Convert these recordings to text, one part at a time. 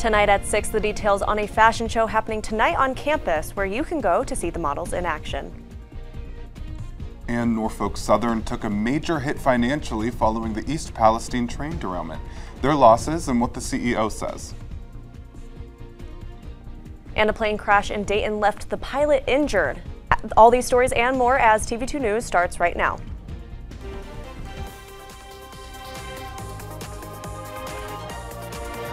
Tonight at 6, the details on a fashion show happening tonight on campus where you can go to see the models in action. And Norfolk Southern took a major hit financially following the East Palestine train derailment. Their losses and what the CEO says. And a plane crash in Dayton left the pilot injured. All these stories and more as TV2 News starts right now.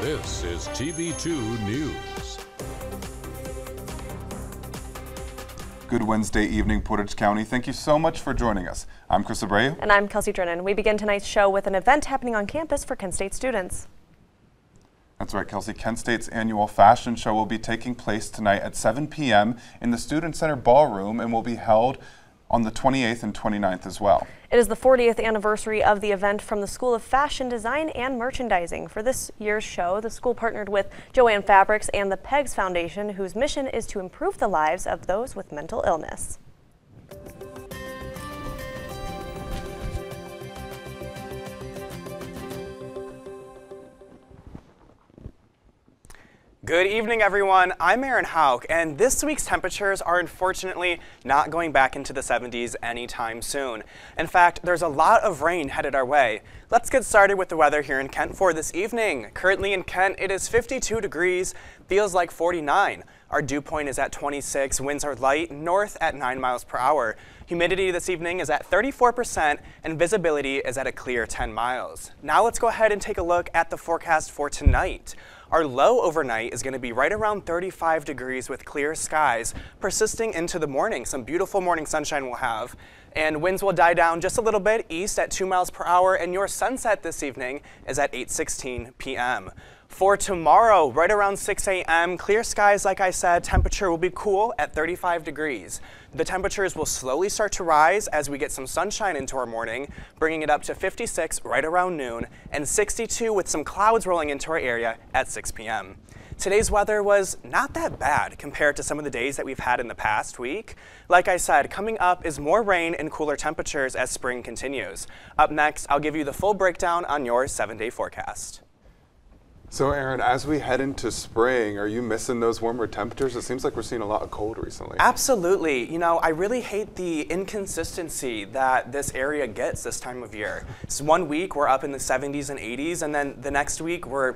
This is TV2 News. Good Wednesday evening, Portage County. Thank you so much for joining us. I'm Chris Abreu. And I'm Kelsey Drennen. We begin tonight's show with an event happening on campus for Kent State students. That's right, Kelsey. Kent State's annual fashion show will be taking place tonight at 7 p.m. in the Student Center Ballroom and will be held on the 28th and 29th as well. It is the 40th anniversary of the event from the School of Fashion Design and Merchandising. For this year's show, the school partnered with Joanne Fabrics and the PEGS Foundation, whose mission is to improve the lives of those with mental illness. Good evening, everyone. I'm Aaron Houck, and this week's temperatures are unfortunately not going back into the 70s anytime soon. In fact, there's a lot of rain headed our way. Let's get started with the weather here in Kent for this evening. Currently in Kent, it is 52 degrees, feels like 49. Our dew point is at 26, winds are light, north at 9 miles per hour. Humidity this evening is at 34%, and visibility is at a clear 10 miles. Now let's go ahead and take a look at the forecast for tonight. Our low overnight is going to be right around 35 degrees with clear skies, persisting into the morning. Some beautiful morning sunshine we'll have. And winds will die down just a little bit east at 2 miles per hour, and your sunset this evening is at 8:16 p.m. For tomorrow, right around 6 a.m., clear skies, like I said, temperature will be cool at 35 degrees. The temperatures will slowly start to rise as we get some sunshine into our morning, bringing it up to 56 right around noon, and 62 with some clouds rolling into our area at 6 p.m. Today's weather was not that bad compared to some of the days that we've had in the past week. Like I said, coming up is more rain and cooler temperatures as spring continues. Up next, I'll give you the full breakdown on your 7-day forecast. So Aaron, as we head into spring, are you missing those warmer temperatures? It seems like we're seeing a lot of cold recently. Absolutely. You know, I really hate the inconsistency that this area gets this time of year. So one week we're up in the 70s and 80s, and then the next week we're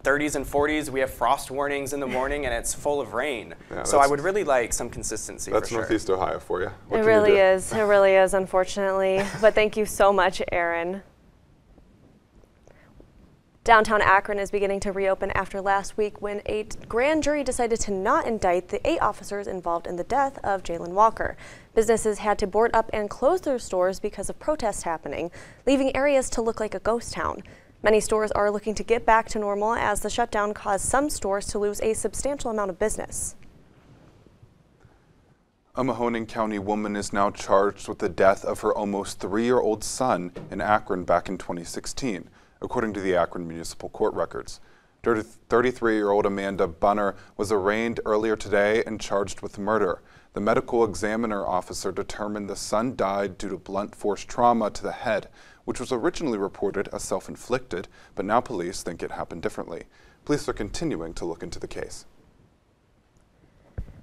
30s and 40s. We have frost warnings in the morning, and it's full of rain. Yeah, so I would really like some consistency. That's for sure. Northeast Ohio for you. It really is. It really is, unfortunately. But thank you so much, Aaron. Downtown Akron is beginning to reopen after last week when a grand jury decided to not indict the 8 officers involved in the death of Jalen Walker. Businesses had to board up and close their stores because of protests happening, leaving areas to look like a ghost town. Many stores are looking to get back to normal as the shutdown caused some stores to lose a substantial amount of business. A Mahoning County woman is now charged with the death of her almost 3-year-old son in Akron back in 2016. According to the Akron Municipal Court records. 33-year-old Amanda Bunner was arraigned earlier today and charged with murder. The medical examiner officer determined the son died due to blunt force trauma to the head, which was originally reported as self-inflicted, but now police think it happened differently. Police are continuing to look into the case.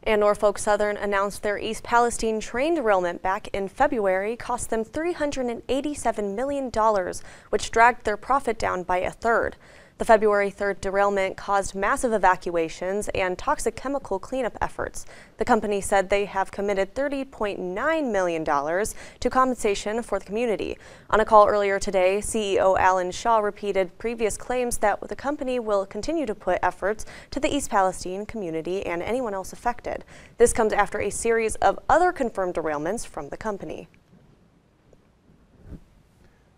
And Norfolk Southern announced their East Palestine train derailment back in February cost them $387 million, which dragged their profit down by a third. The February 3rd derailment caused massive evacuations and toxic chemical cleanup efforts. The company said they have committed $30.9 million to compensation for the community. On a call earlier today, CEO Alan Shaw repeated previous claims that the company will continue to put efforts to the East Palestine community and anyone else affected. This comes after a series of other confirmed derailments from the company.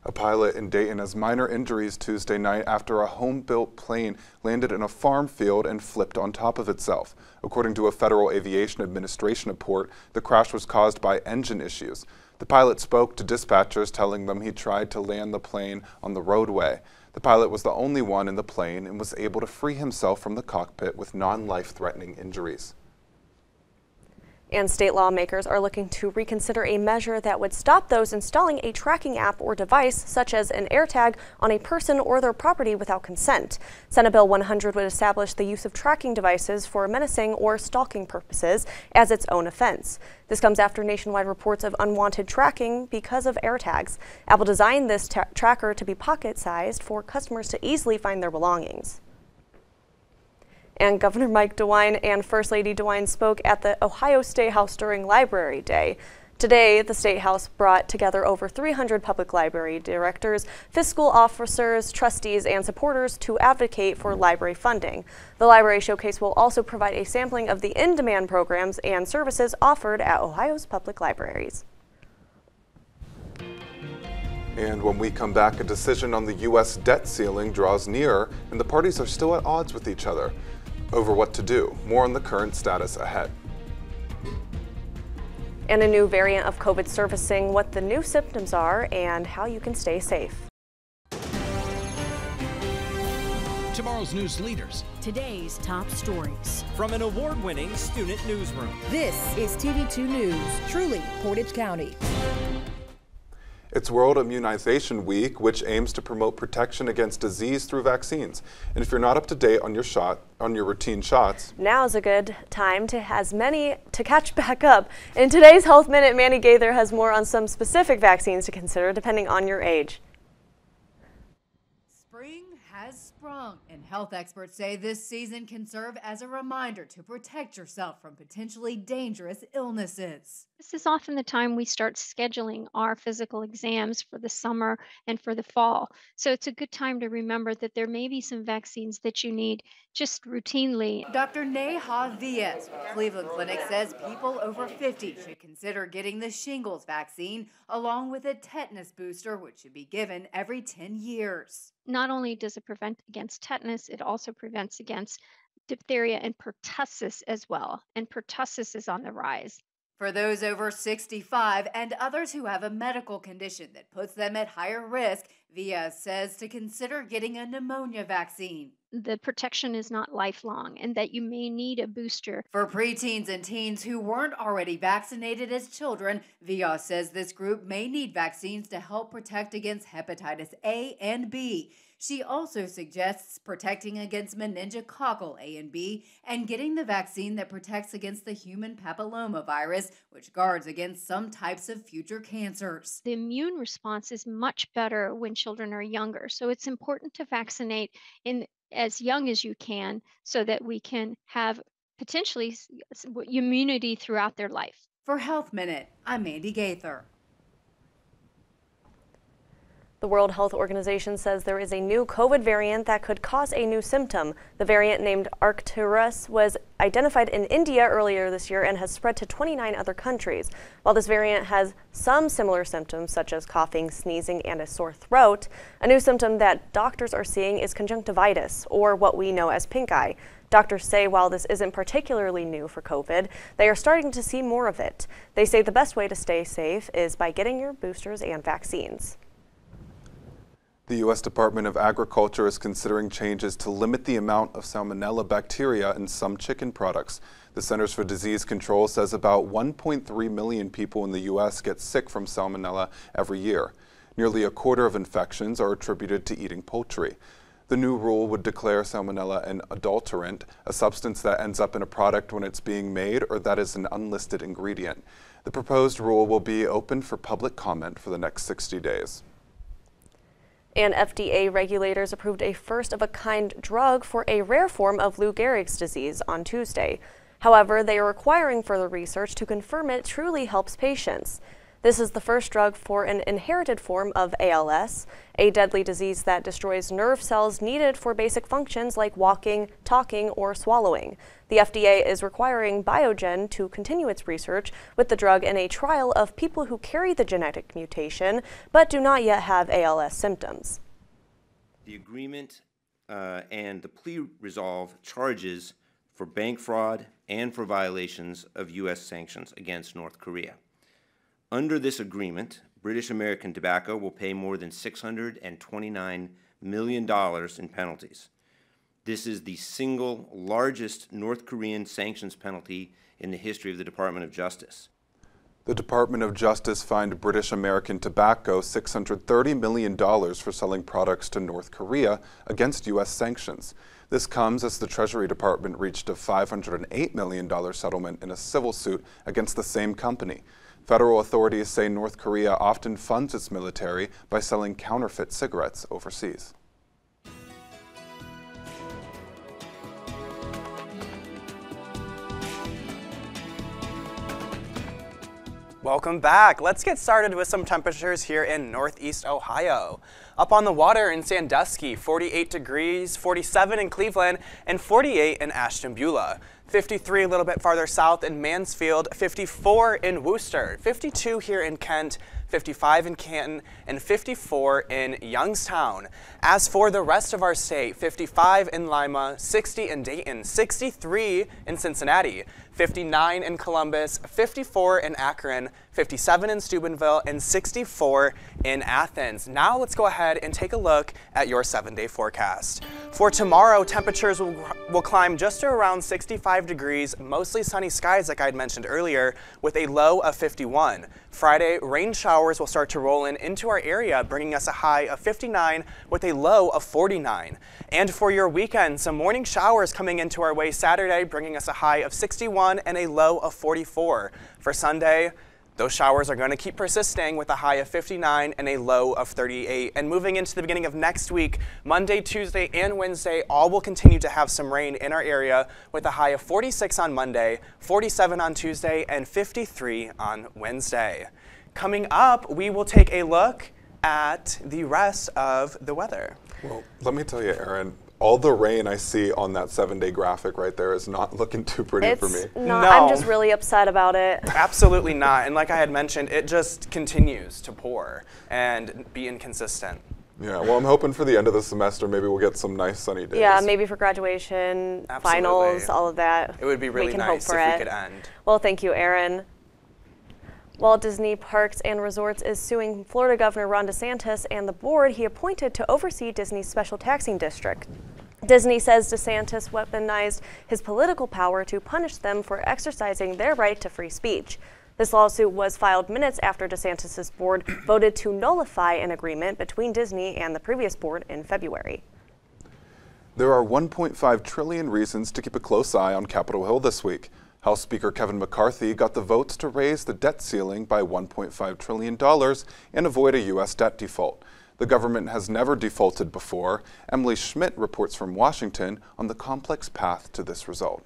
A pilot in Dayton has minor injuries Tuesday night after a home-built plane landed in a farm field and flipped on top of itself. According to a Federal Aviation Administration report, the crash was caused by engine issues. The pilot spoke to dispatchers telling them he tried to land the plane on the roadway. The pilot was the only one in the plane and was able to free himself from the cockpit with non-life-threatening injuries. And state lawmakers are looking to reconsider a measure that would stop those installing a tracking app or device, such as an AirTag, on a person or their property without consent. Senate Bill 100 would establish the use of tracking devices for menacing or stalking purposes as its own offense. This comes after nationwide reports of unwanted tracking because of AirTags. Apple designed this tracker to be pocket-sized for customers to easily find their belongings. And Governor Mike DeWine and First Lady DeWine spoke at the Ohio State House during Library Day. Today, the State House brought together over 300 public library directors, fiscal officers, trustees, and supporters to advocate for library funding. The Library Showcase will also provide a sampling of the in-demand programs and services offered at Ohio's public libraries. And when we come back, a decision on the U.S. debt ceiling draws near, and the parties are still at odds with each other over what to do. More on the current status ahead. And a new variant of COVID surfacing, what the new symptoms are, and how you can stay safe. Tomorrow's news leaders. Today's top stories. From an award-winning student newsroom. This is TV2 News, truly Portage County. It's World Immunization Week, which aims to promote protection against disease through vaccines. And if you're not up to date on your routine shots, now's a good time to catch back up. In today's Health Minute, Mandy Gaither has more on some specific vaccines to consider depending on your age. Spring has sprung, and health experts say this season can serve as a reminder to protect yourself from potentially dangerous illnesses. This is often the time we start scheduling our physical exams for the summer and for the fall. So it's a good time to remember that there may be some vaccines that you need just routinely. Dr. Neha Diaz from Cleveland Clinic says people over 50 should consider getting the shingles vaccine along with a tetanus booster, which should be given every 10 years. Not only does it prevent against tetanus, it also prevents against diphtheria and pertussis as well. And pertussis is on the rise. For those over 65 and others who have a medical condition that puts them at higher risk, Via says to consider getting a pneumonia vaccine. The protection is not lifelong and that you may need a booster. For preteens and teens who weren't already vaccinated as children, Via says this group may need vaccines to help protect against hepatitis A and B. She also suggests protecting against meningococcal A and B and getting the vaccine that protects against the human papillomavirus, which guards against some types of future cancers. The immune response is much better when children are younger, so it's important to vaccinate in as young as you can so that we can have potentially immunity throughout their life. For Health Minute, I'm Mandy Gaither. The World Health Organization says there is a new COVID variant that could cause a new symptom. The variant named Arcturus was identified in India earlier this year and has spread to 29 other countries. While this variant has some similar symptoms such as coughing, sneezing, and a sore throat, a new symptom that doctors are seeing is conjunctivitis, or what we know as pink eye. Doctors say while this isn't particularly new for COVID, they are starting to see more of it. They say the best way to stay safe is by getting your boosters and vaccines. The U.S. Department of Agriculture is considering changes to limit the amount of Salmonella bacteria in some chicken products. The Centers for Disease Control says about 1.3 million people in the U.S. get sick from Salmonella every year. Nearly a quarter of infections are attributed to eating poultry. The new rule would declare Salmonella an adulterant, a substance that ends up in a product when it's being made or that is an unlisted ingredient. The proposed rule will be open for public comment for the next 60 days. And FDA regulators approved a first-of-a-kind drug for a rare form of Lou Gehrig's disease on Tuesday. However, they are requiring further research to confirm it truly helps patients. This is the first drug for an inherited form of ALS, a deadly disease that destroys nerve cells needed for basic functions like walking, talking, or swallowing. The FDA is requiring Biogen to continue its research with the drug in a trial of people who carry the genetic mutation but do not yet have ALS symptoms. The agreement and the plea resolve charges for bank fraud and for violations of U.S. sanctions against North Korea. Under this agreement, British American Tobacco will pay more than $629 million in penalties. This is the single largest North Korean sanctions penalty in the history of the Department of Justice. The Department of Justice fined British American Tobacco $630 million for selling products to North Korea against U.S. sanctions. This comes as the Treasury Department reached a $508 million settlement in a civil suit against the same company. Federal authorities say North Korea often funds its military by selling counterfeit cigarettes overseas. Welcome back. Let's get started with some temperatures here in Northeast Ohio. Up on the water in Sandusky, 48 degrees, 47 in Cleveland, and 48 in Ashtabula. 53 a little bit farther south in Mansfield, 54 in Worcester, 52 here in Kent, 55 in Canton, and 54 in Youngstown. As for the rest of our state, 55 in Lima, 60 in Dayton, 63 in Cincinnati, 59 in Columbus, 54 in Akron, 57 in Steubenville, and 64 in Athens. Now let's go ahead and take a look at your 7-day forecast. For tomorrow, temperatures will climb just to around 65 degrees, mostly sunny skies like I had mentioned earlier, with a low of 51. Friday, rain showers will start to roll into our area, bringing us a high of 59 with a low of 49. And for your weekend, some morning showers coming into our way Saturday, bringing us a high of 61 and a low of 44. For Sunday, those showers are going to keep persisting with a high of 59 and a low of 38. And moving into the beginning of next week, Monday, Tuesday, and Wednesday, all will continue to have some rain in our area with a high of 46 on Monday, 47 on Tuesday, and 53 on Wednesday. Coming up, we will take a look at the rest of the weather. Well, let me tell you, Aaron, all the rain I see on that 7-day graphic right there is not looking too pretty for me. No, I'm just really upset about it. Absolutely not. And like I had mentioned, it just continues to pour and be inconsistent. Yeah, well, I'm hoping for the end of the semester, maybe we'll get some nice sunny days. Yeah, maybe for graduation, finals, all of that. It would be really nice if we could end. Well, thank you, Aaron. Walt Disney Parks and Resorts is suing Florida Governor Ron DeSantis and the board he appointed to oversee Disney's special taxing district. Disney says DeSantis weaponized his political power to punish them for exercising their right to free speech. This lawsuit was filed minutes after DeSantis' board voted to nullify an agreement between Disney and the previous board in February. There are 1.5 trillion reasons to keep a close eye on Capitol Hill this week. House Speaker Kevin McCarthy got the votes to raise the debt ceiling by $1.5 trillion and avoid a U.S. debt default. The government has never defaulted before. Emily Schmidt reports from Washington on the complex path to this result.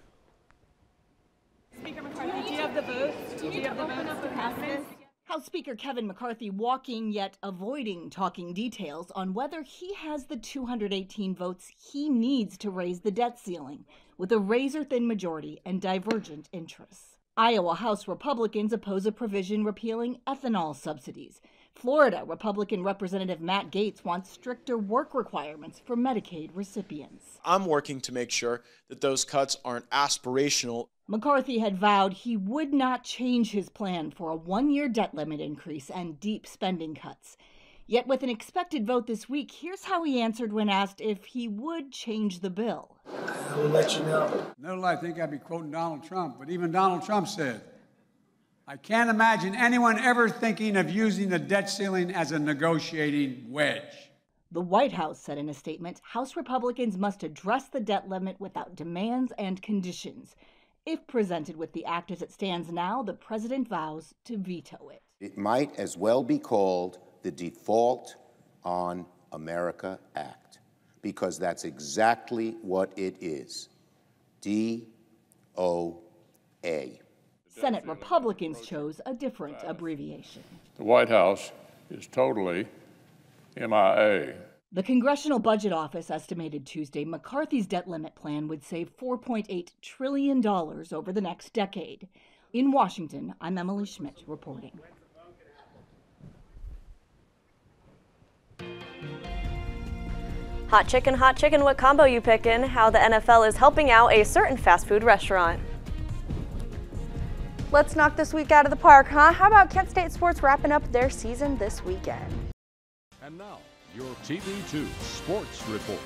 Speaker McCarthy, do you have the votes? Do you have the votes to pass this? House Speaker Kevin McCarthy walking yet avoiding talking details on whether he has the 218 votes he needs to raise the debt ceiling, with a razor-thin majority and divergent interests. Iowa House Republicans oppose a provision repealing ethanol subsidies. Florida Republican Representative Matt Gaetz wants stricter work requirements for Medicaid recipients. I'm working to make sure that those cuts aren't aspirational. McCarthy had vowed he would not change his plan for a one-year debt limit increase and deep spending cuts. Yet with an expected vote this week, here's how he answered when asked if he would change the bill. I will let you know. No, I think I'd be quoting Donald Trump, but even Donald Trump said, I can't imagine anyone ever thinking of using the debt ceiling as a negotiating wedge. The White House said in a statement, House Republicans must address the debt limit without demands and conditions. If presented with the act as it stands now, the president vows to veto it. It might as well be called the Default on America Act, because that's exactly what it is. DOA. Senate Republicans chose a different abbreviation. The White House is totally MIA. The Congressional Budget Office estimated Tuesday McCarthy's debt limit plan would save $4.8 trillion over the next decade. In Washington, I'm Emily Schmidt reporting. Hot chicken, what combo you pickin'? How the NFL is helping out a certain fast food restaurant. Let's knock this week out of the park, huh? How about Kent State sports wrapping up their season this weekend? And now, your TV2 Sports Report.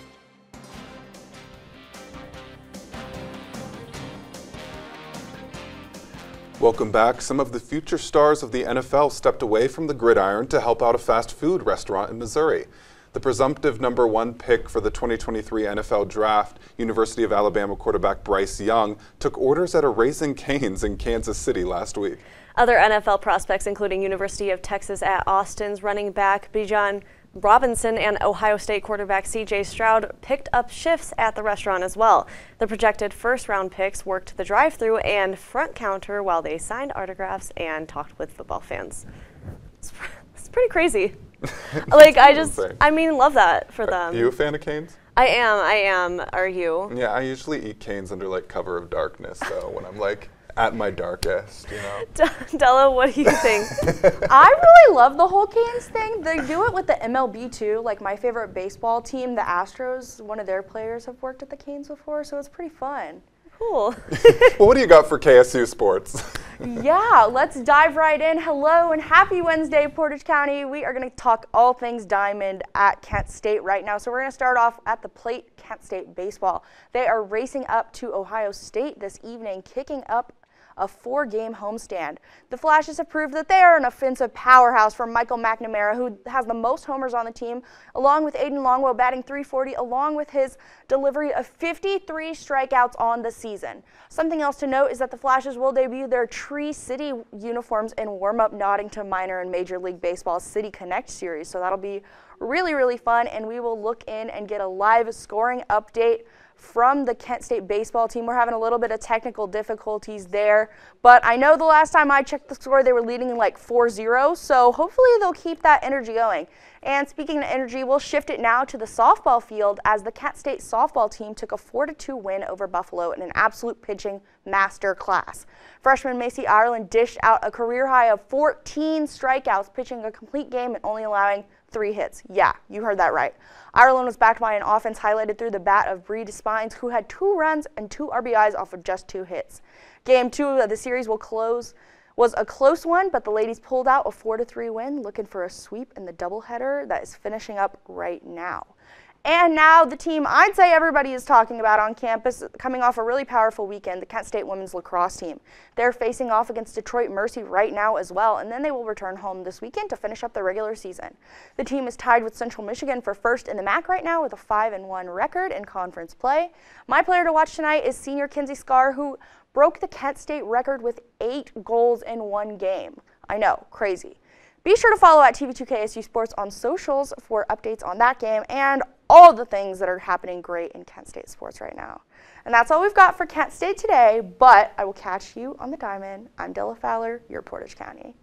Welcome back. Some of the future stars of the NFL stepped away from the gridiron to help out a fast food restaurant in Missouri. The presumptive #1 pick for the 2023 NFL Draft, University of Alabama quarterback Bryce Young, took orders at a Raising Cane's in Kansas City last week. Other NFL prospects, including University of Texas at Austin's running back Bijan Robinson and Ohio State quarterback C.J. Stroud, picked up shifts at the restaurant as well. The projected first-round picks worked the drive-thru and front counter while they signed autographs and talked with football fans. It's pretty crazy. Like, I mean, love that for them. Are you a fan of Cane's? I am. Are you? Yeah, I usually eat Cane's under like cover of darkness, though, when I'm like at my darkest, you know. Della, what do you think? I really love the whole Canes thing. They do it with the MLB too. Like my favorite baseball team, the Astros, one of their players have worked at the Canes before, so it's pretty fun. Cool. Well, what do you got for KSU sports? Yeah, let's dive right in. Hello and happy Wednesday, Portage County. We are going to talk all things Diamond at Kent State right now. So we're going to start off at the plate, Kent State baseball. They are racing up to Ohio State this evening, kicking up a 4-game homestand. The Flashes have proved that they are an offensive powerhouse from Michael McNamara, who has the most homers on the team, along with Aiden Longwell batting .340, along with his delivery of 53 strikeouts on the season. Something else to note is that the Flashes will debut their Tree City uniforms in warm-up nodding to minor and Major League Baseball's City Connect series, so that'll be really, really fun, and we will look in and get a live scoring update from the Kent State baseball team. We're having a little bit of technical difficulties there, but I know the last time I checked the score, they were leading like 4-0, so hopefully they'll keep that energy going. And speaking of energy, we'll shift it now to the softball field as the Kent State softball team took a 4-2 win over Buffalo in an absolute pitching master class. Freshman Macy Ireland dished out a career high of 14 strikeouts, pitching a complete game and only allowing 3 hits. Yeah, you heard that right. Ireland was backed by an offense highlighted through the bat of Bree Despines, who had 2 runs and 2 RBIs off of just 2 hits. Game 2 of the series was a close one, but the ladies pulled out a 4-3 win, looking for a sweep in the doubleheader that is finishing up right now. And now the team I'd say everybody is talking about on campus, coming off a really powerful weekend, the Kent State women's lacrosse team. They're facing off against Detroit Mercy right now as well, and then they will return home this weekend to finish up the regular season. The team is tied with Central Michigan for first in the MAC right now with a 5-1 record in conference play. My player to watch tonight is senior Kinsey Scarr, who broke the Kent State record with 8 goals in 1 game. I know, crazy. Be sure to follow at TV2 KSU Sports on socials for updates on that game and all the things that are happening great in Kent State sports right now. And that's all we've got for Kent State today, but I will catch you on the Diamond. I'm Della Fowler, your Portage County.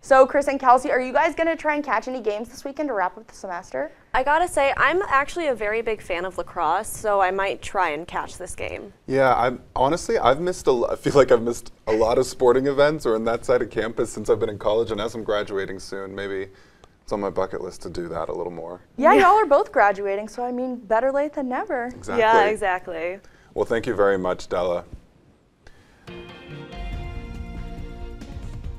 So Chris and Kelsey, are you guys going to try and catch any games this weekend to wrap up the semester? I gotta say, I'm actually a very big fan of lacrosse, so I might try and catch this game. Yeah, I feel like I've missed a lot of sporting events or in that side of campus since I've been in college, and as I'm graduating soon, maybe it's on my bucket list to do that a little more. Yeah, y'all are both graduating, so I mean, better late than never. Exactly. Yeah, exactly. Well, thank you very much, Della.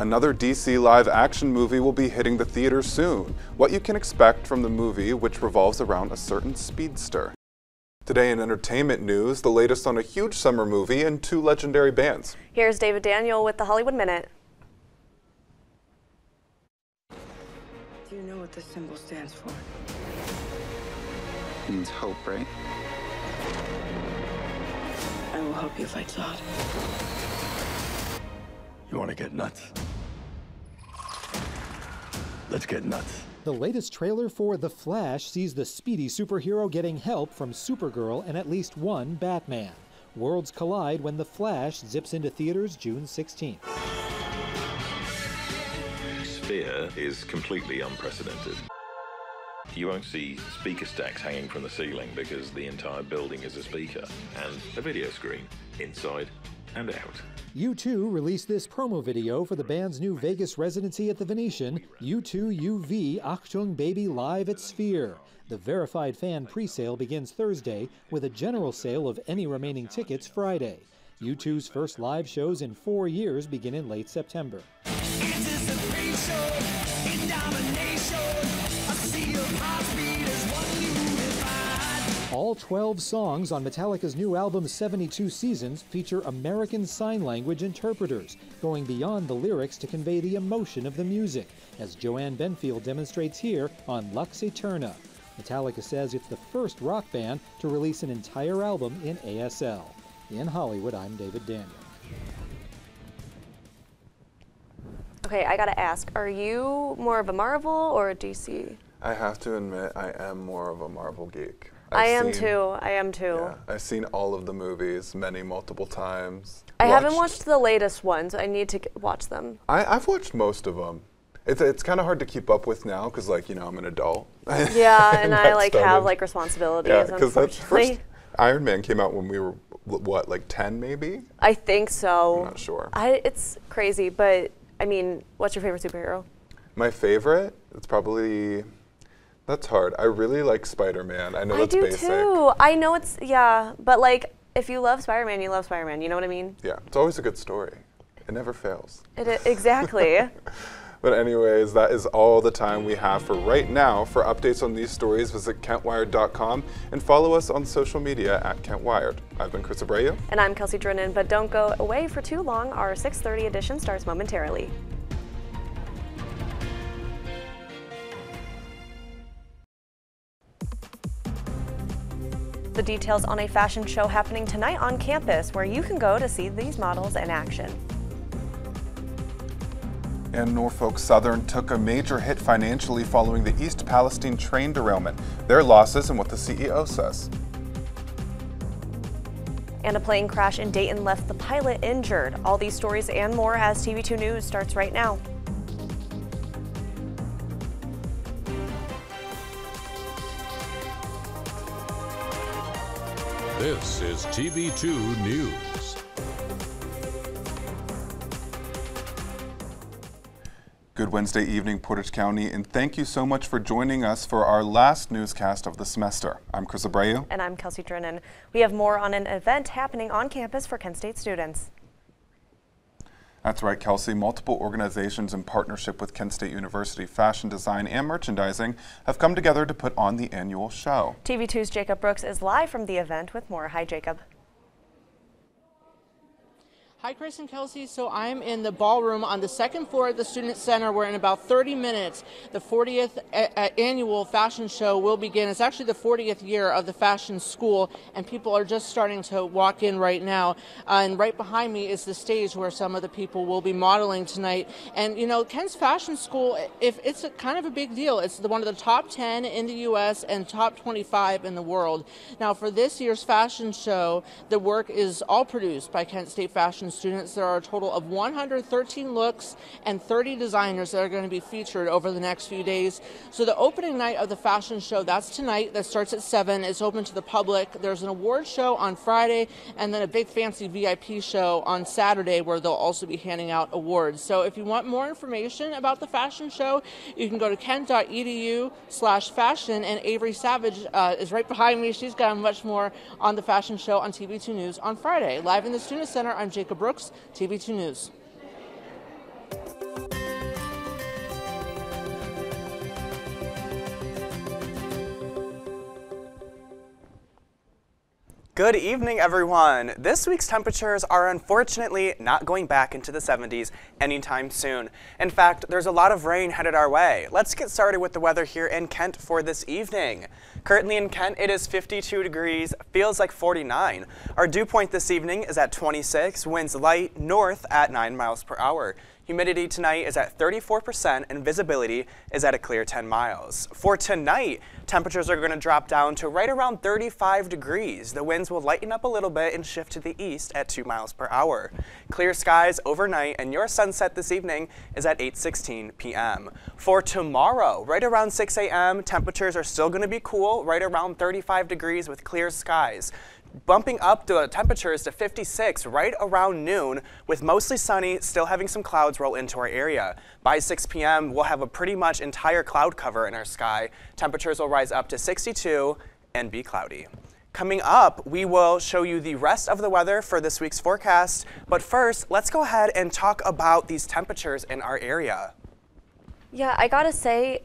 Another DC live-action movie will be hitting the theaters soon. What you can expect from the movie, which revolves around a certain speedster. Today in entertainment news, the latest on a huge summer movie and 2 legendary bands. Here's David Daniel with the Hollywood Minute. Do you know what this symbol stands for? It means hope, right? I will help you fight Zod. You want to get nuts? Let's get nuts. The latest trailer for The Flash sees the speedy superhero getting help from Supergirl and at least one Batman. Worlds collide when The Flash zips into theaters June 16th. Sphere is completely unprecedented. You won't see speaker stacks hanging from the ceiling because the entire building is a speaker and a video screen inside and out. U2 released this promo video for the band's new Vegas residency at the Venetian, U2 UV Achtung Baby Live at Sphere. The verified fan pre-sale begins Thursday with a general sale of any remaining tickets Friday. U2's first live shows in 4 years begin in late September. All All 12 songs on Metallica's new album 72 Seasons feature American Sign Language interpreters, going beyond the lyrics to convey the emotion of the music, as Joanne Benfield demonstrates here on Lux Eterna. Metallica says it's the first rock band to release an entire album in ASL. In Hollywood, I'm David Daniel. Okay, I gotta ask, are you more of a Marvel or a DC? I have to admit, I am more of a Marvel geek. I am too. Yeah, I've seen all of the movies multiple times. I haven't watched the latest ones. I need to watch them. I've watched most of them. It's kind of hard to keep up with now because, like, you know, I'm an adult. Yeah, and I have like responsibilities. Yeah, because that's first Iron Man came out when we were what, like 10 maybe? I think so. I'm not sure. It's crazy, but I mean, what's your favorite superhero? My favorite? It's probably. That's hard. I really like Spider-Man. I know that's basic. I do too. I know it's, but like, if you love Spider-Man, you love Spider-Man. You know what I mean? Yeah, it's always a good story. It never fails. Exactly. But anyways, that is all the time we have for right now. For updates on these stories, visit KentWired.com and follow us on social media at KentWired. I've been Chris Abreu. And I'm Kelsey Drennen, but don't go away for too long. Our 6:30 edition starts momentarily. The details on a fashion show happening tonight on campus where you can go to see these models in action. And Norfolk Southern took a major hit financially following the East Palestine train derailment. Their losses and what the CEO says. And a plane crash in Dayton left the pilot injured. All these stories and more as TV2 News starts right now. This is TV2 News. Good Wednesday evening, Portage County, and thank you so much for joining us for our last newscast of the semester. I'm Chris Abreu. And I'm Kelsey Drennen. We have more on an event happening on campus for Kent State students. That's right, Kelsey. Multiple organizations in partnership with Kent State University Fashion Design and Merchandising have come together to put on the annual show. TV2's Jacob Brooks is live from the event with more. Hi, Jacob. Hi, Chris and Kelsey. So I'm in the ballroom on the second floor of the Student Center where in about 30 minutes the 40th annual fashion show will begin. It's actually the 40th year of the fashion school, and people are just starting to walk in right now. And right behind me is the stage where some of the people will be modeling tonight. And, you know, Kent's Fashion School, it's kind of a big deal. It's one of the top 10 in the U.S. and top 25 in the world. Now, for this year's fashion show, the work is all produced by Kent State Fashion students. There are a total of 113 looks and 30 designers that are going to be featured over the next few days. So the opening night of the fashion show, that's tonight. That starts at 7. It's open to the public. There's an award show on Friday and then a big fancy VIP show on Saturday where they'll also be handing out awards. So if you want more information about the fashion show, you can go to kent.edu/fashion, and Avery Savage is right behind me. She's got much more on the fashion show on TV2 News on Friday. Live in the Student Center, I'm Jacob Brooks, TV2 News. Good evening, everyone. This week's temperatures are unfortunately not going back into the 70s anytime soon. In fact, there's a lot of rain headed our way. Let's get started with the weather here in Kent for this evening. Currently in Kent, it is 52 degrees, feels like 49. Our dew point this evening is at 26, winds light north at 9 miles per hour. Humidity tonight is at 34% and visibility is at a clear 10 miles. For tonight, temperatures are going to drop down to right around 35 degrees. The winds will lighten up a little bit and shift to the east at 2 miles per hour. Clear skies overnight, and your sunset this evening is at 8:16 p.m. For tomorrow, right around 6 a.m., temperatures are still going to be cool, right around 35 degrees with clear skies. Bumping up the temperatures to 56 right around noon with mostly sunny, still having some clouds roll into our area. By 6 p.m., we'll have a pretty much entire cloud cover in our sky. Temperatures will rise up to 62 and be cloudy. Coming up, we will show you the rest of the weather for this week's forecast. But first, let's go ahead and talk about these temperatures in our area. Yeah, I gotta say,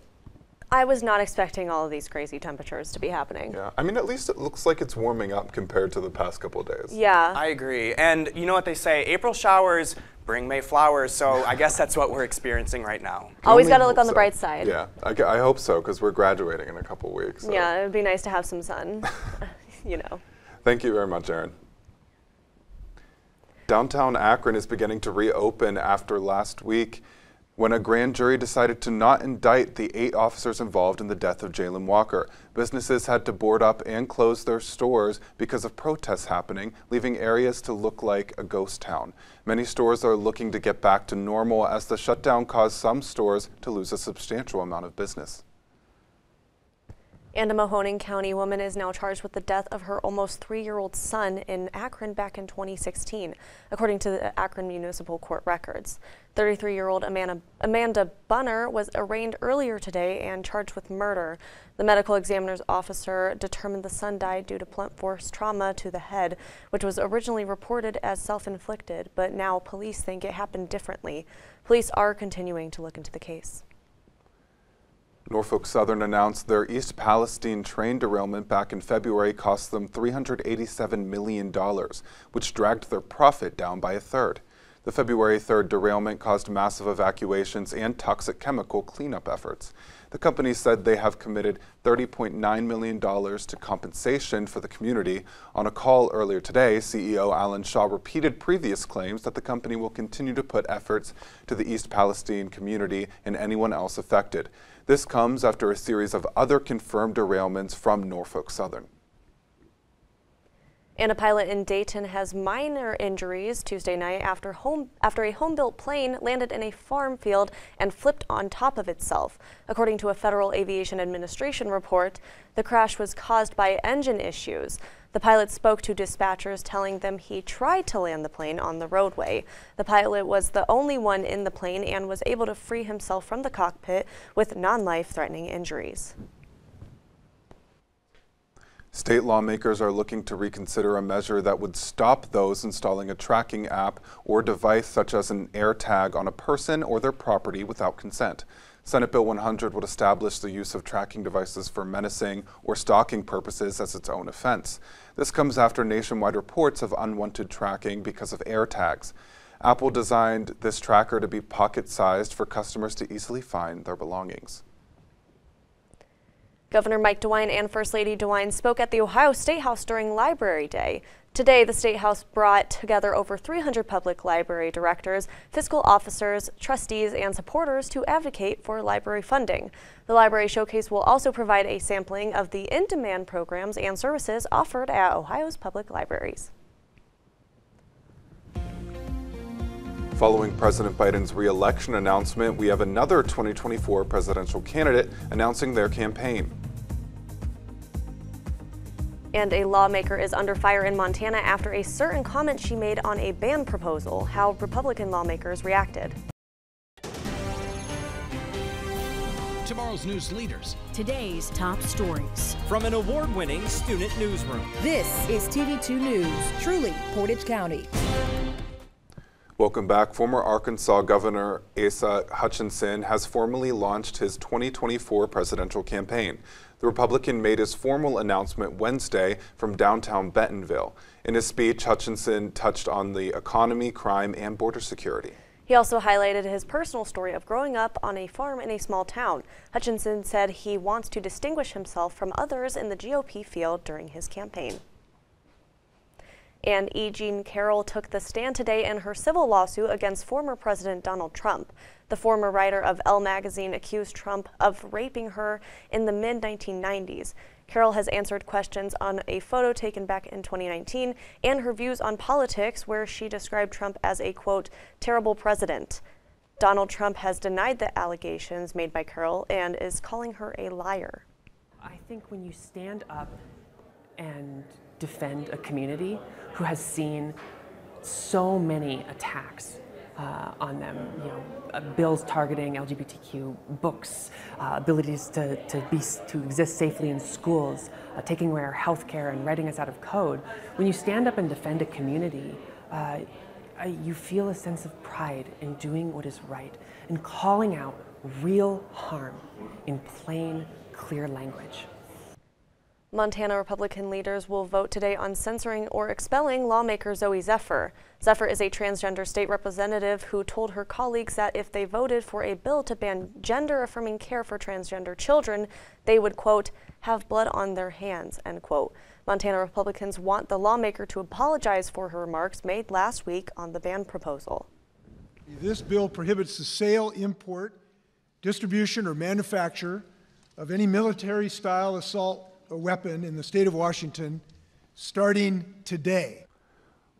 I was not expecting all of these crazy temperatures to be happening. Yeah, I mean, at least it looks like it's warming up compared to the past couple of days. Yeah. I agree. And you know what they say, April showers bring May flowers, so I guess that's what we're experiencing right now. Always got to look on the bright side. Yeah, I hope so, because we're graduating in a couple weeks. So. Yeah, it would be nice to have some sun, you know. Thank you very much, Aaron. Downtown Akron is beginning to reopen after last week when a grand jury decided to not indict the 8 officers involved in the death of Jaylen Walker. Businesses had to board up and close their stores because of protests happening, leaving areas to look like a ghost town. Many stores are looking to get back to normal as the shutdown caused some stores to lose a substantial amount of business. And a Mahoning County woman is now charged with the death of her almost 3-year-old son in Akron back in 2016, according to the Akron Municipal Court records. 33-year-old Amanda Bunner was arraigned earlier today and charged with murder. The medical examiner's officer determined the son died due to blunt force trauma to the head, which was originally reported as self-inflicted, but now police think it happened differently. Police are continuing to look into the case. Norfolk Southern announced their East Palestine train derailment back in February cost them $387 million, which dragged their profit down by a third. The February 3rd derailment caused massive evacuations and toxic chemical cleanup efforts. The company said they have committed $30.9 million to compensation for the community. On a call earlier today, CEO Alan Shaw repeated previous claims that the company will continue to put efforts to the East Palestine community and anyone else affected. This comes after a series of other confirmed derailments from Norfolk Southern. And a pilot in Dayton has minor injuries Tuesday night after a home-built plane landed in a farm field and flipped on top of itself. According to a Federal Aviation Administration report, the crash was caused by engine issues. The pilot spoke to dispatchers, telling them he tried to land the plane on the roadway. The pilot was the only one in the plane and was able to free himself from the cockpit with non-life-threatening injuries. State lawmakers are looking to reconsider a measure that would stop those installing a tracking app or device such as an AirTag on a person or their property without consent. Senate Bill 100 would establish the use of tracking devices for menacing or stalking purposes as its own offense. This comes after nationwide reports of unwanted tracking because of AirTags. Apple designed this tracker to be pocket-sized for customers to easily find their belongings. Governor Mike DeWine and First Lady DeWine spoke at the Ohio State House during Library Day. Today, the State House brought together over 300 public library directors, fiscal officers, trustees, and supporters to advocate for library funding. The Library Showcase will also provide a sampling of the in-demand programs and services offered at Ohio's public libraries. Following President Biden's re-election announcement, we have another 2024 presidential candidate announcing their campaign. And a lawmaker is under fire in Montana after a certain comment she made on a ban proposal. How Republican lawmakers reacted. Tomorrow's news leaders. Today's top stories. From an award-winning student newsroom. This is TV2 News, truly Portage County. Welcome back. Former Arkansas Governor Asa Hutchinson has formally launched his 2024 presidential campaign. The Republican made his formal announcement Wednesday from downtown Bentonville. In his speech, Hutchinson touched on the economy, crime, and border security. He also highlighted his personal story of growing up on a farm in a small town. Hutchinson said he wants to distinguish himself from others in the GOP field during his campaign. And E. Jean Carroll took the stand today in her civil lawsuit against former President Donald Trump. The former writer of Elle magazine accused Trump of raping her in the mid-1990s. Carroll has answered questions on a photo taken back in 2019 and her views on politics, where she described Trump as a, quote, terrible president. Donald Trump has denied the allegations made by Carroll and is calling her a liar. I think when you stand up and defend a community who has seen so many attacks on them, bills targeting LGBTQ, books, abilities to exist safely in schools, taking away our health care and writing us out of code. When you stand up and defend a community, you feel a sense of pride in doing what is right and calling out real harm in plain, clear language. Montana Republican leaders will vote today on censoring or expelling lawmaker Zoe Zephyr. Zephyr is a transgender state representative who told her colleagues that if they voted for a bill to ban gender-affirming care for transgender children, they would, quote, have blood on their hands, end quote. Montana Republicans want the lawmaker to apologize for her remarks made last week on the ban proposal. This bill prohibits the sale, import, distribution, or manufacture of any military-style assault weapon in the state of Washington starting today.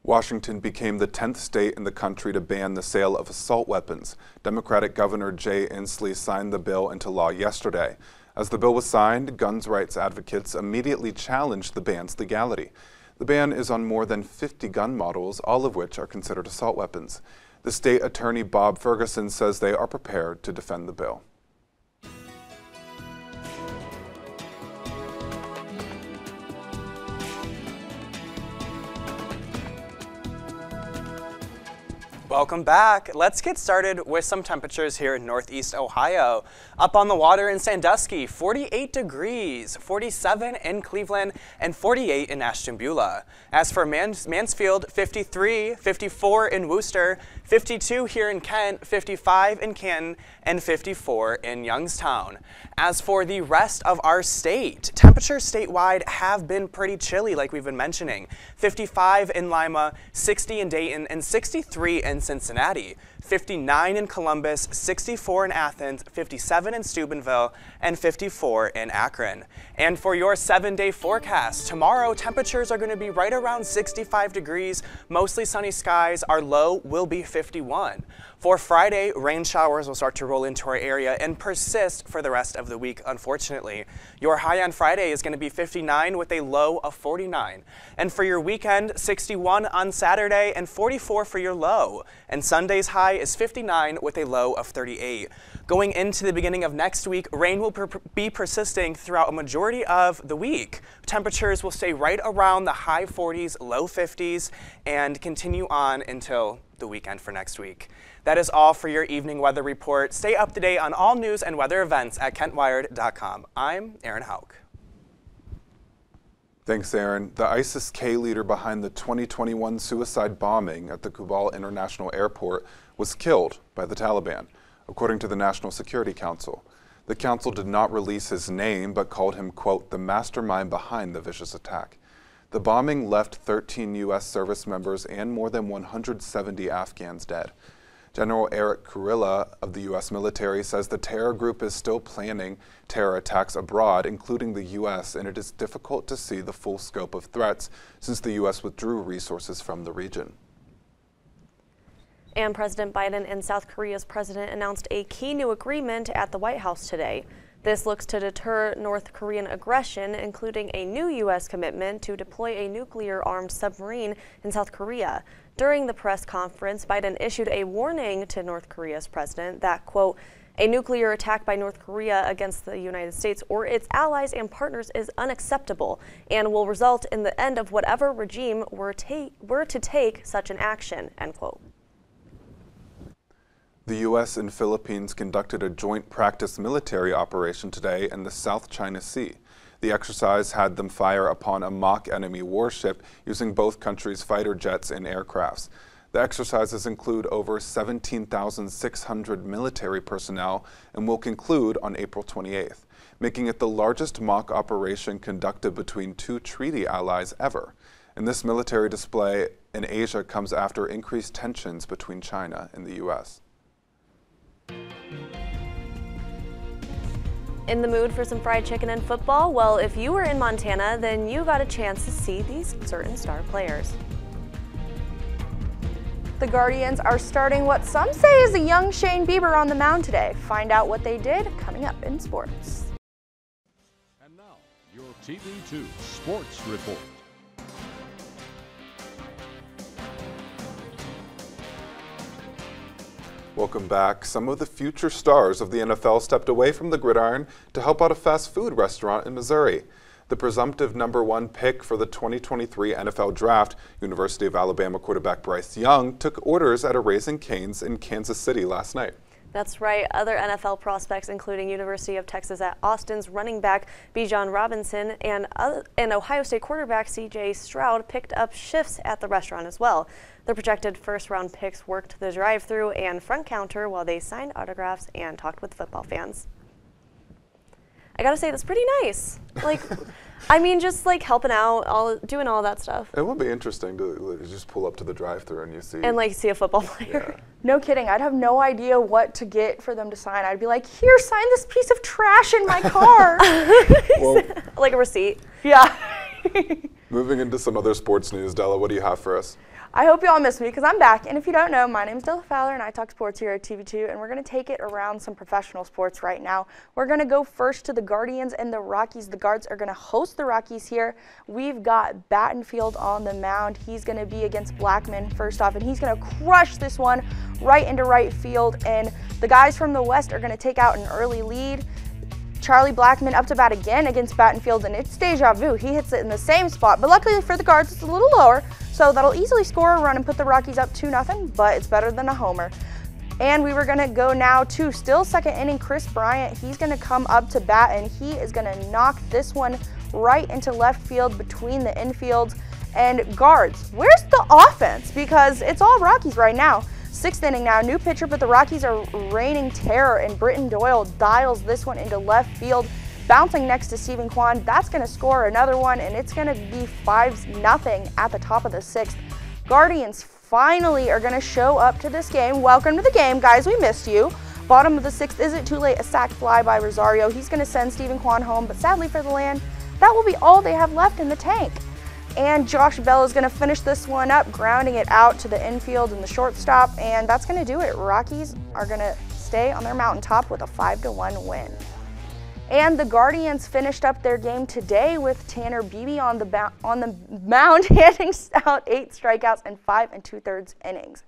Washington became the 10th state in the country to ban the sale of assault weapons. Democratic Governor Jay Inslee signed the bill into law yesterday. As the bill was signed, guns rights advocates immediately challenged the ban's legality. The ban is on more than 50 gun models, all of which are considered assault weapons. The state attorney Bob Ferguson says they are prepared to defend the bill. Welcome back. Let's get started with some temperatures here in Northeast Ohio. Up on the water in Sandusky, 48 degrees, 47 in Cleveland, and 48 in Ashtabula. As for Mansfield, 53, 54 in Worcester, 52 here in Kent, 55 in Canton, and 54 in Youngstown. As for the rest of our state, temperatures statewide have been pretty chilly like we've been mentioning. 55 in Lima, 60 in Dayton, and 63 in Cincinnati. 59 in Columbus, 64 in Athens, 57 in Steubenville, and 54 in Akron. And for your 7-day forecast, tomorrow temperatures are going to be right around 65 degrees, mostly sunny skies. Our low will be 51. For Friday, rain showers will start to roll into our area and persist for the rest of the week, unfortunately. Your high on Friday is going to be 59 with a low of 49. And for your weekend, 61 on Saturday and 44 for your low. And Sunday's high is 59 with a low of 38. Going into the beginning of next week, rain will be persisting throughout a majority of the week. Temperatures will stay right around the high 40s, low 50s, and continue on until the weekend for next week. That is all for your evening weather report. Stay up to date on all news and weather events at kentwired.com. I'm Aaron Houck. Thanks, Aaron. The ISIS-K leader behind the 2021 suicide bombing at the Kabul International Airport was killed by the Taliban, according to the National Security Council. The council did not release his name, but called him, quote, the mastermind behind the vicious attack. The bombing left 13 U.S. service members and more than 170 Afghans dead. General Eric Kurilla of the U.S. military says the terror group is still planning terror attacks abroad, including the U.S., and it is difficult to see the full scope of threats since the U.S. withdrew resources from the region. And President Biden and South Korea's president announced a key new agreement at the White House today. This looks to deter North Korean aggression, including a new U.S. commitment to deploy a nuclear-armed submarine in South Korea. During the press conference, Biden issued a warning to North Korea's president that, quote, a nuclear attack by North Korea against the United States or its allies and partners is unacceptable and will result in the end of whatever regime were to take such an action, end quote. The U.S. and Philippines conducted a joint practice military operation today in the South China Sea. The exercise had them fire upon a mock enemy warship using both countries' fighter jets and aircrafts. The exercises include over 17,600 military personnel and will conclude on April 28th, making it the largest mock operation conducted between two treaty allies ever. And this military display in Asia comes after increased tensions between China and the U.S. In the mood for some fried chicken and football? Well, if you were in Montana, then you got a chance to see these certain star players. The Guardians are starting what some say is a young Shane Bieber on the mound today. Find out what they did coming up in sports. And now, your TV2 Sports Report. Welcome back. Some of the future stars of the NFL stepped away from the gridiron to help out a fast food restaurant in Missouri. The presumptive #1 pick for the 2023 NFL Draft, University of Alabama quarterback Bryce Young, took orders at a Raising Cane's in Kansas City last night. That's right. Other NFL prospects, including University of Texas at Austin's running back Bijan Robinson and Ohio State quarterback C.J. Stroud, picked up shifts at the restaurant as well. The projected first-round picks worked the drive-thru and front counter while they signed autographs and talked with football fans. I gotta say, that's pretty nice. Like, I mean, just like helping out, doing all that stuff. It would be interesting to just pull up to the drive-thru and you see. And like see a football player. Yeah. No kidding. I'd have no idea what to get for them to sign. I'd be like, here, sign this piece of trash in my car. Well, like a receipt. Yeah. Moving into some other sports news, Della, what do you have for us? I hope you all missed me because I'm back. And if you don't know, my name's Della Fowler and I talk sports here at TV2, and we're going to take it around some professional sports right now. We're going to go first to the Guardians and the Rockies. The Guards are going to host the Rockies here. We've got Battenfield on the mound. He's going to be against Blackman first off, and he's going to crush this one right into right field. And the guys from the West are going to take out an early lead. Charlie Blackman up to bat again against Battenfield, and it's deja vu. He hits it in the same spot, but luckily for the Guards, it's a little lower, so that'll easily score a run and put the Rockies up 2-0, but it's better than a homer. And we were going to go now to still second inning, Chris Bryant. He's going to come up to bat, and he is going to knock this one right into left field between the infields. And Guards, where's the offense? Because it's all Rockies right now. Sixth inning now, new pitcher, but the Rockies are reigning terror, and Britton Doyle dials this one into left field, bouncing next to Stephen Kwan. That's going to score another one, and it's going to be 5-0 at the top of the sixth. Guardians finally are going to show up to this game. Welcome to the game, guys. We missed you. Bottom of the sixth, is it too late? A sac fly by Rosario. He's going to send Stephen Kwan home, but sadly for the Land, that will be all they have left in the tank. And Josh Bell is going to finish this one up, grounding it out to the infield and the shortstop, and that's going to do it. Rockies are going to stay on their mountaintop with a 5-1 win. And the Guardians finished up their game today with Tanner Beebe on the mound, handing out 8 strikeouts and 5 2/3 innings,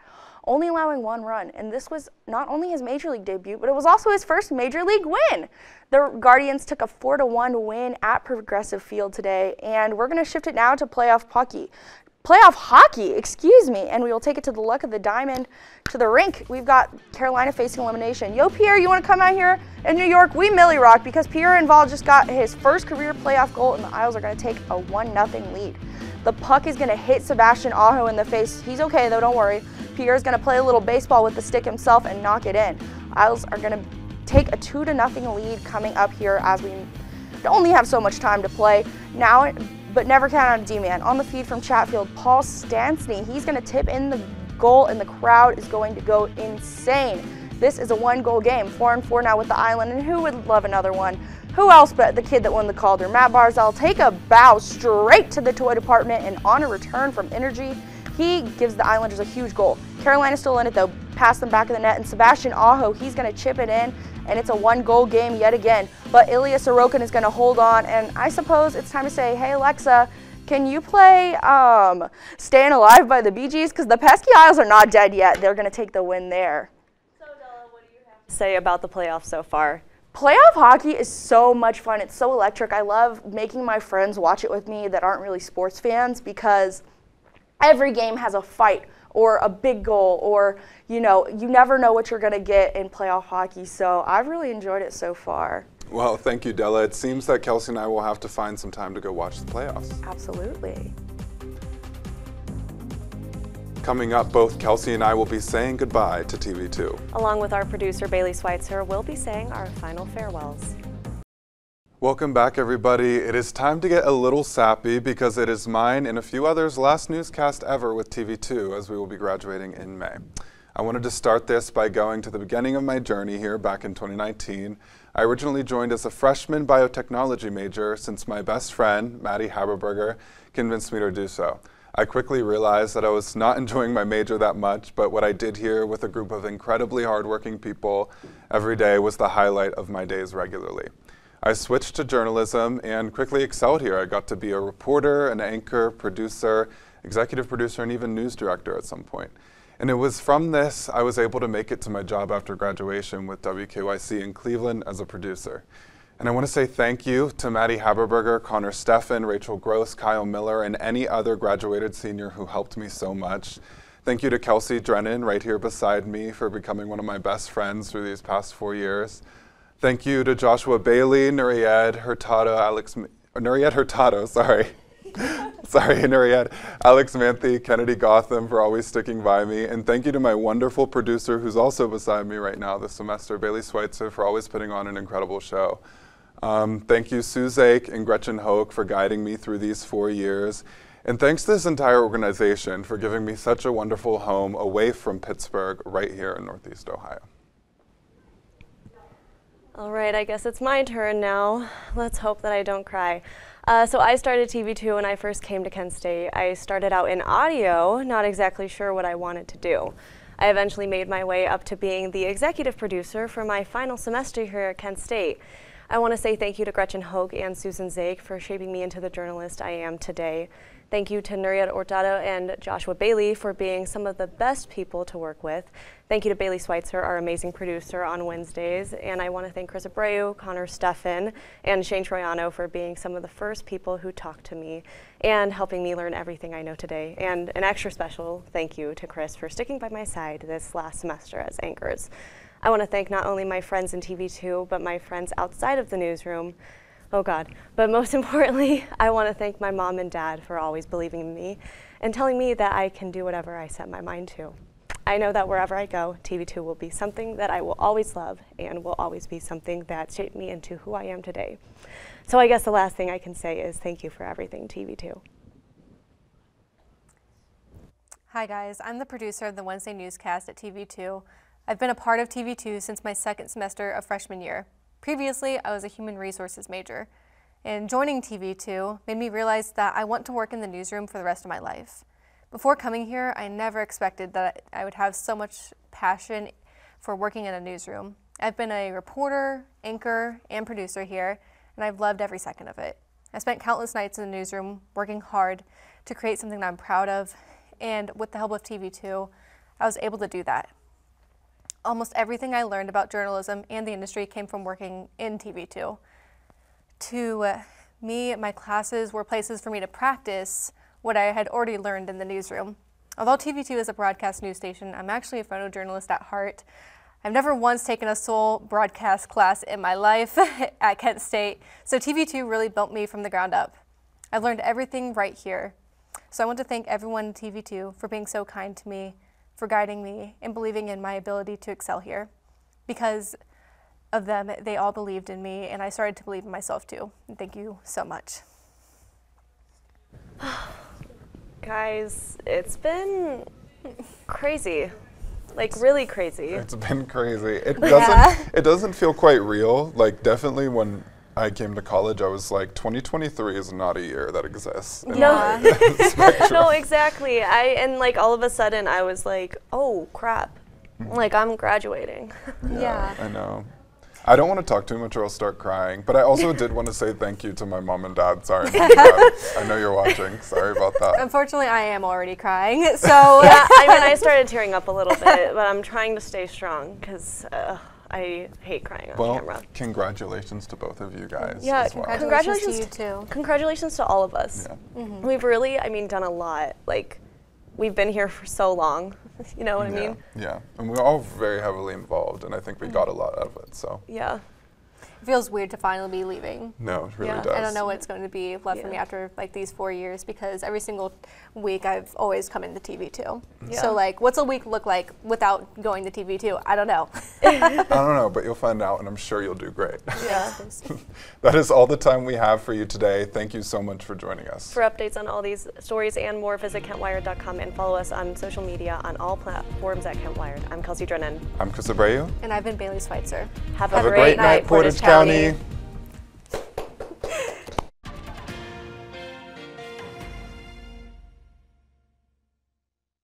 only allowing 1 run. And this was not only his Major League debut, but it was also his first Major League win. The Guardians took a 4-1 win at Progressive Field today, and we're going to shift it now to playoff hockey. And we will take it to the luck of the diamond, to the rink. We've got Carolina facing elimination. Yo, Pierre, you want to come out here in New York? We Millie Rock, because Pierre Enval just got his first career playoff goal, and the Isles are going to take a 1-0 lead. The puck is going to hit Sebastian Aho in the face. He's okay, though, don't worry. Pierre is going to play a little baseball with the stick himself and knock it in. Isles are going to take a 2-0 lead coming up here as we only have so much time to play now, but never count on a D-man. On the feed from Chatfield, Paul Stansny, he's going to tip in the goal, and the crowd is going to go insane. This is a 1-goal game, 4-4 now with the Island, and who would love another one? Who else but the kid that won the Calder? Matt Barzal take a bow straight to the toy department, and on a return from Energy, he gives the Islanders a huge goal. Carolina's still in it though, past the back of the net, and Sebastian Aho, he's going to chip it in, and it's a 1-goal game yet again. But Ilya Sorokin is going to hold on, and I suppose it's time to say, hey Alexa, can you play Staying Alive by the Bee Gees? Because the pesky Isles are not dead yet. They're going to take the win there. So Della, what do you have to say about the playoffs so far? Playoff hockey is so much fun. It's so electric. I love making my friends watch it with me that aren't really sports fans, because every game has a fight or a big goal, or, you know, you never know what you're going to get in playoff hockey. So I've really enjoyed it so far. Well, thank you, Della. It seems that Kelsey and I will have to find some time to go watch the playoffs. Absolutely. Coming up, both Kelsey and I will be saying goodbye to TV2. Along with our producer, Baylee Sweitzer, we'll be saying our final farewells. Welcome back, everybody. It is time to get a little sappy because it is mine and a few others' last newscast ever with TV2, as we will be graduating in May. I wanted to start this by going to the beginning of my journey here back in 2019. I originally joined as a freshman biotechnology major since my best friend, Maddie Haberberger, convinced me to do so. I quickly realized that I was not enjoying my major that much, but what I did here with a group of incredibly hardworking people every day was the highlight of my days regularly. I switched to journalism and quickly excelled here. I got to be a reporter, an anchor, producer, executive producer, and even news director at some point. And it was from this I was able to make it to my job after graduation with WKYC in Cleveland as a producer. And I want to say thank you to Maddie Haberberger, Connor Steffen, Rachel Gross, Kyle Miller, and any other graduated senior who helped me so much. Thank you to Kelsey, Drennen, right here beside me, for becoming one of my best friends through these past 4 years. Thank you to Joshua, Baylee, Nuried Hurtado, Alex Manthe, Kennedy Gotham for always sticking by me. And thank you to my wonderful producer who's also beside me right now this semester, Baylee Sweitzer, for always putting on an incredible show. Thank you, Sue Zake and Gretchen Houck, for guiding me through these 4 years. And thanks to this entire organization for giving me such a wonderful home away from Pittsburgh right here in Northeast Ohio. All right, I guess it's my turn now. Let's hope that I don't cry. So I started TV2 when I first came to Kent State. I started out in audio, not exactly sure what I wanted to do. I eventually made my way up to being the executive producer for my final semester here at Kent State. I want to say thank you to Gretchen Houck and Susan Zake for shaping me into the journalist I am today. Thank you to Nuried Hurtado and Joshua Baylee for being some of the best people to work with. Thank you to Baylee Sweitzer, our amazing producer on Wednesdays. And I want to thank Chris Abreu, Connor Steffen, and Shane Troiano for being some of the first people who talked to me and helping me learn everything I know today. And an extra special thank you to Chris for sticking by my side this last semester as anchors. I want to thank not only my friends in TV2, but my friends outside of the newsroom. Oh God, but most importantly, I want to thank my mom and dad for always believing in me and telling me that I can do whatever I set my mind to. I know that wherever I go, TV2 will be something that I will always love and will always be something that shaped me into who I am today. So I guess the last thing I can say is thank you for everything, TV2. Hi guys, I'm the producer of the Wednesday newscast at TV2. I've been a part of TV2 since my second semester of freshman year. Previously, I was a human resources major, and joining TV2 made me realize that I want to work in the newsroom for the rest of my life. Before coming here, I never expected that I would have so much passion for working in a newsroom. I've been a reporter, anchor, and producer here, and I've loved every second of it. I spent countless nights in the newsroom working hard to create something that I'm proud of, and with the help of TV2, I was able to do that. Almost everything I learned about journalism and the industry came from working in TV2. To me, my classes were places for me to practice what I had already learned in the newsroom. Although TV2 is a broadcast news station, I'm actually a photojournalist at heart. I've never once taken a sole broadcast class in my life at Kent State, so TV2 really built me from the ground up. I've learned everything right here. So I want to thank everyone in TV2 for being so kind to me, for guiding me and believing in my ability to excel here. Because of them, they all believed in me, and I started to believe in myself too. And thank you so much. Guys, it's been crazy. Like really crazy. It's been crazy. It doesn't feel quite real. Like definitely when I came to college, I was like, 2023 is not a year that exists. No, no, exactly. And like all of a sudden I was like, oh crap, like I'm graduating. Yeah, I know. I don't want to talk too much or I'll start crying, but I also did want to say thank you to my mom and dad. Sorry, Mom and Dad. I know you're watching. Sorry about that. Unfortunately, I am already crying, so. Yeah, I mean, I started tearing up a little bit, but I'm trying to stay strong because I hate crying on camera. Well, congratulations to both of you guys. Yeah, as well. congratulations to you too. Congratulations to all of us. Yeah. We've really, I mean, done a lot. Like, we've been here for so long. You know what I mean? Yeah, and we're all very heavily involved, and I think we got a lot out of it. So. Yeah. It feels weird to finally be leaving. No, it really does. I don't know what it's going to be left for me after like these 4 years, because every single week I've always come into TV2. Yeah. So like, what's a week look like without going to TV2? I don't know. I don't know, but you'll find out, and I'm sure you'll do great. Yeah. That is all the time we have for you today. Thank you so much for joining us. For updates on all these stories and more, visit KentWired.com and follow us on social media on all platforms at Kent Wired. I'm Kelsey Drennen. I'm Chris Abreu. And I've been Baylee Sweitzer. Have a great night, Portage County.